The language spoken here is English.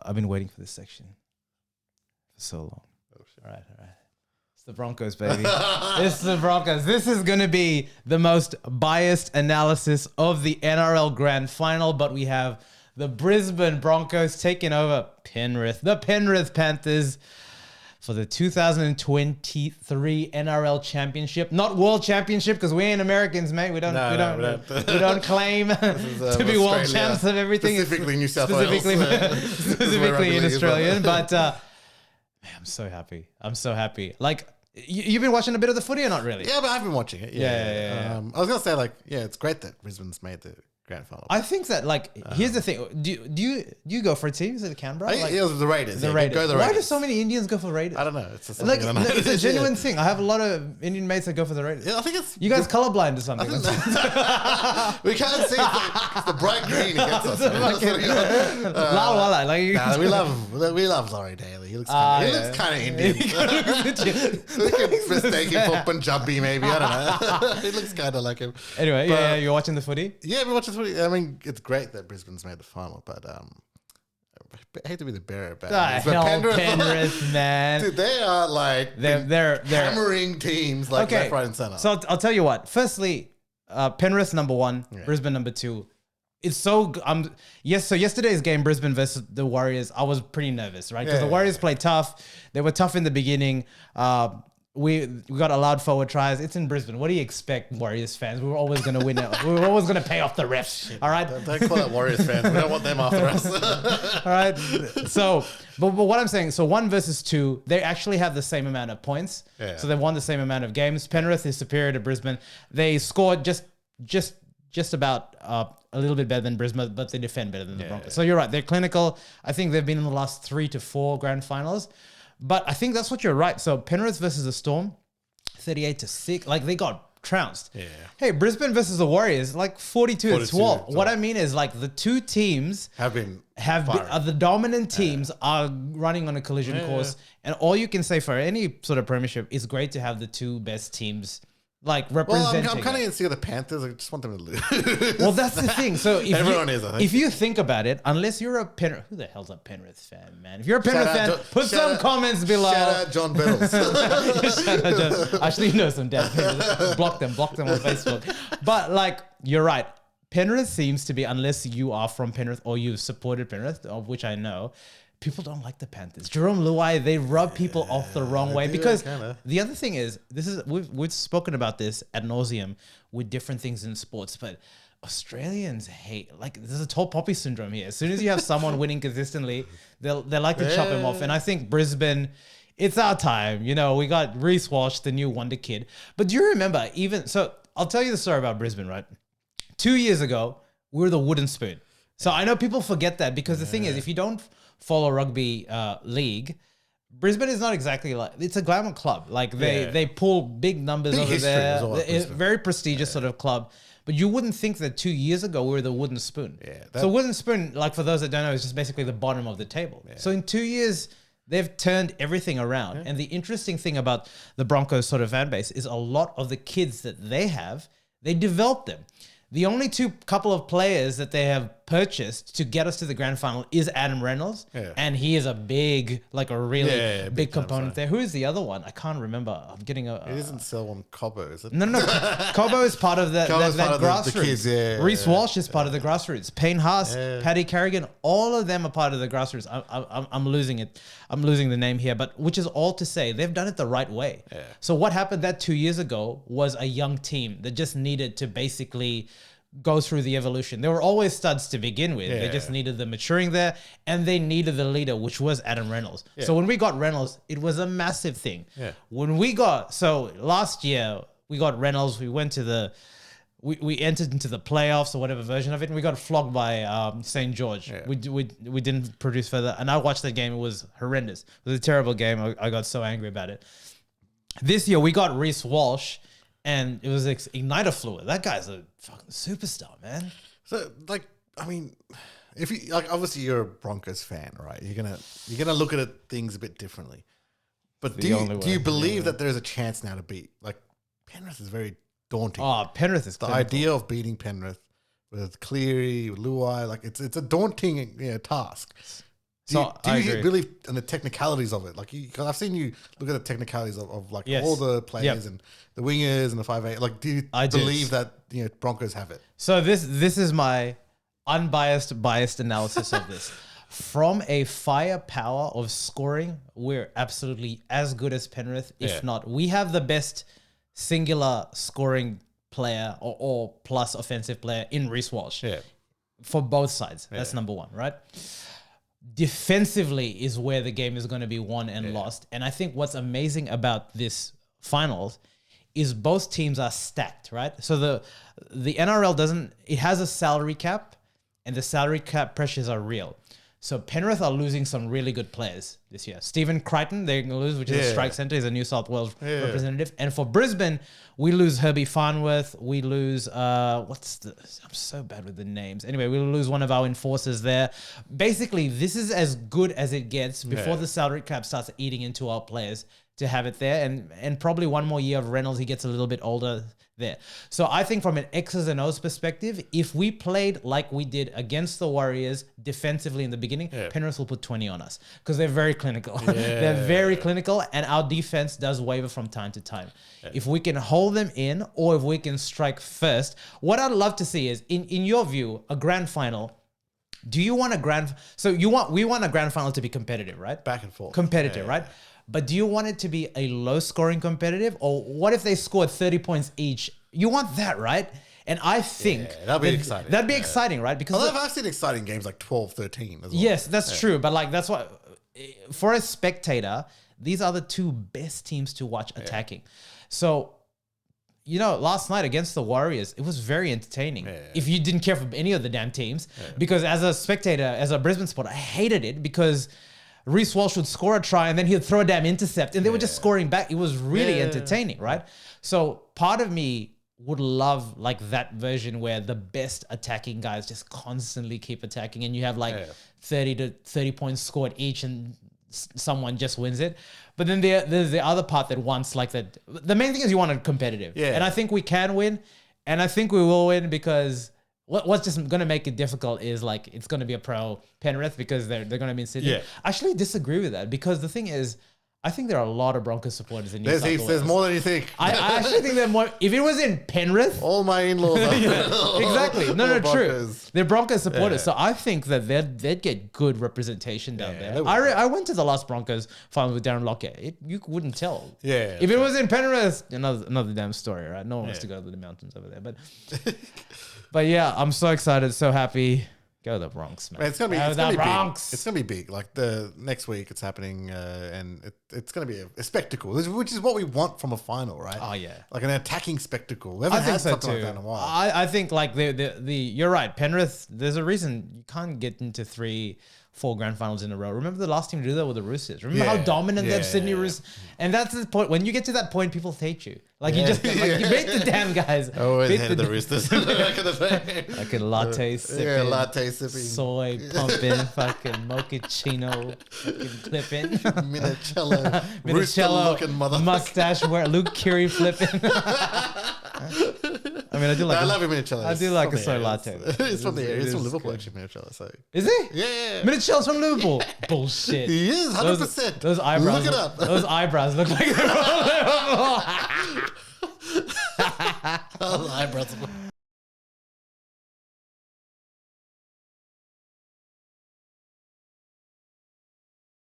I've been waiting for this section for so long. Oh, shit. All right. It's the Broncos, baby. It's the Broncos. This is going to be the most biased analysis of the NRL Grand Final, but we have the Brisbane Broncos taking over Penrith, the Penrith Panthers, for the 2023 NRL Championship, not World Championship, because we ain't Americans, mate. We don't claim to be world champs of everything. Specifically New South Wales. Specifically in Australia. But man, I'm so happy. Like, you've been watching a bit of the footy or not really? Yeah, but I've been watching it. Yeah. I was gonna say, like, it's great that Brisbane's made the grand final. I think that, like, here's the thing. Do you go for a team? Is it Canberra? Like, it was the Raiders. The Raiders. Go the Raiders. Why do so many Indians go for Raiders? I don't know. It's just like, it's a genuine thing. I have a lot of Indian mates that go for the Raiders. Yeah, I think it's you guys colorblind or something. we can't see it's the bright green against us. We love Laurie Daly. He looks kind of Indian. They could mistake him for Punjabi, maybe. I don't know. He looks kind of like him. Anyway, you're watching the footy? Yeah, we're watching the footy. I mean, it's great that Brisbane's made the final, but I hate to be the bearer of bad news, but Penrith, man. Dude, they are like they're hammering teams like left, right, and center. So I'll tell you what. Firstly, Penrith number 1, Brisbane number 2. It's so so yesterday's game, Brisbane versus the Warriors, I was pretty nervous, right? Because the Warriors played tough. They were tough in the beginning. We got allowed forward tries. It's in Brisbane. What do you expect, Warriors fans? We were always going to win it. We were always going to pay off the refs. All right? Don't call it Warriors fans. We don't want them after us. All right? So, but what I'm saying, so 1 versus 2, they actually have the same amount of points. Yeah. So they won the same amount of games. Penrith is superior to Brisbane. They scored just about a little bit better than Brisbane, but they defend better than the Broncos. So you're right. They're clinical. I think they've been in the last 3 to 4 grand finals. But I think that's what you're right. So Penrith versus the Storm, 38-6. Like, they got trounced. Yeah. Hey, Brisbane versus the Warriors, like 42-12. What I mean is, like, the two teams are the dominant teams are running on a collision course. And all you can say for any sort of premiership is great to have the two best teams, like, representing. Well, I'm kind of sick of the Panthers. I just want them to lose. Well, that's the thing. So if you think about it, unless you're a Penrith, who the hell's a Penrith fan, man? If you're a Penrith fan, put some comments below. Shout out John Biddles. Actually, you know some damn Penrith. Block them on Facebook. But, like, you're right. Penrith seems to be, unless you are from Penrith or you've supported Penrith, of which I know, people don't like the Panthers. Jerome Luai, they rub people off the wrong way. Because the other thing is, we've spoken about this ad nauseum with different things in sports, but Australians hate, like, there's a tall poppy syndrome here. As soon as you have someone winning consistently, they like to chop him off. And I think Brisbane, it's our time. You know, we got Reece Walsh, the new wonder kid. But do you remember so I'll tell you the story about Brisbane, right? 2 years ago, we were the wooden spoon. So I know people forget that, because the thing is, if you don't follow rugby league, Brisbane is not exactly like, it's a glamour club. Like, they pull big numbers over there. It's a very prestigious sort of club. But you wouldn't think that 2 years ago we were the wooden spoon. So wooden spoon, like, for those that don't know, is just basically the bottom of the table. So in 2 years, they've turned everything around. And the interesting thing about the Broncos sort of fan base is a lot of the kids that they have, they developed them. The only couple of players that they have purchased to get us to the grand final is Adam Reynolds. And he is a big, like, a really big component there. Who is the other one? I can't remember. I'm getting a... It isn't Selwyn Cobbo, is it? No. Cobbo is part of that grassroots. The kids, Reece Walsh is part of the grassroots. Payne Haas, Paddy Carrigan, all of them are part of the grassroots. I'm losing it. I'm losing the name here, but which is all to say they've done it the right way. So what happened that 2 years ago was a young team that just needed to basically go through the evolution. They were always studs to begin with. They just needed the maturing there, and they needed the leader, which was Adam Reynolds. So when we got Reynolds, it was a massive thing. When we got, so last year we got Reynolds, we went to we entered into the playoffs or whatever version of it, and we got flogged by St. George. We didn't produce further, and I watched that game. It was horrendous. It was a terrible game. I got so angry about it. This year we got Reece Walsh, and it was Igniter fluid. That guy's a fucking superstar, man. So, like, I mean, if you, like, obviously you're a Broncos fan, right? You're gonna look at things a bit differently. But do you believe that there's a chance now to beat, like, Penrith is very daunting. Oh, Penrith is the idea of beating Penrith with Cleary, with Luai, like, it's a daunting task. Do you believe in the technicalities of it? Like, because I've seen you look at the technicalities of like all the players and the wingers and the 5'8". Like, do you believe that Broncos have it? So this is my biased analysis of this. From a firepower of scoring, we're absolutely as good as Penrith, if not. We have the best singular scoring player or plus offensive player in Reece Walsh. Yeah. For both sides. That's number one, right? Defensively is where the game is going to be won and lost. And I think what's amazing about this finals is both teams are stacked, right? So the NRL has a salary cap, and the salary cap pressures are real. So Penrith are losing some really good players this year. Stephen Crichton, they're going to lose, which is a strike centre. He's a New South Wales representative. And for Brisbane, we lose Herbie Farnworth. We lose, I'm so bad with the names. Anyway, we'll lose one of our enforcers there. Basically, this is as good as it gets before the salary cap starts eating into our players to have it there. And probably one more year of Reynolds, he gets a little bit older there. So I think from an X's and O's perspective, if we played like we did against the Warriors defensively in the beginning, Penrith will put 20 on us because they're very clinical. Yeah. They're very clinical, and our defense does waver from time to time. Yeah. If we can hold them in, or if we can strike first, what I'd love to see is, in your view, a grand final. Do you want we want a grand final to be competitive, right? Back and forth. Competitive, right? But do you want it to be a low-scoring competitive? Or what if they scored 30 points each? You want that, right? And I think... that'd be exciting. That'd be exciting, right? Because I've seen exciting games like 12-13 as well. Yes, that's true. But like that's what... For a spectator, these are the two best teams to watch attacking. So... last night against the Warriors, it was very entertaining. If you didn't care for any of the damn teams. Because as a spectator, as a Brisbane supporter, I hated it because... Reece Walsh would score a try and then he'd throw a damn intercept and they were just scoring back. It was really entertaining, right? So part of me would love like that version where the best attacking guys just constantly keep attacking and you have like 30 points scored each and someone just wins it. But then there's the other part that wants like that. The main thing is you want it competitive. Yeah. And I think we can win and I think we will win because... What's just going to make it difficult is like it's going to be a pro Penrith because they're going to be in Sydney. Yeah. I actually disagree with that because the thing is, I think there are a lot of Broncos supporters in New South Wales. There's more than you think. I actually think there are more. If it was in Penrith, all my in-laws are exactly. No, true. They're Broncos supporters, so I think that they'd get good representation down there. I went to the last Broncos final with Darren Lockett. You wouldn't tell. Yeah. If it was in Penrith, another damn story, right? No one wants to go to the mountains over there, but. But yeah, I'm so excited, so happy. Go to the Bronx, man. It's gonna be Bronx. It's gonna be big. Like the next week, it's happening, and it's gonna be a spectacle, which is what we want from a final, right? Oh yeah, like an attacking spectacle. We haven't had something like that in a while. I think like the you're right, Penrith. There's a reason you can't get into 3-4 grand finals in a row. Remember the last team to do that were the Roosters. Remember how dominant that Sydney Roosters. And that's the point. When you get to that point, people hate you. Like you just you beat the damn guys. I always hated the Roosters. Like a latte sipping. Latte sipping. Soy pumping. Fucking mochaccino. Fucking clipping. Rooster looking motherfucker. Mustache wear. Luke Curie flipping. I mean, I do like. I love Minicello. I do like a soy latte. It's from the area. It's from Liverpool, actually. Minicello. So is it? Yeah. Minicello's from Liverpool. Bullshit. He is 100%. Those eyebrows. Look it up. Those eyebrows look like they're from Liverpool. Those eyebrows.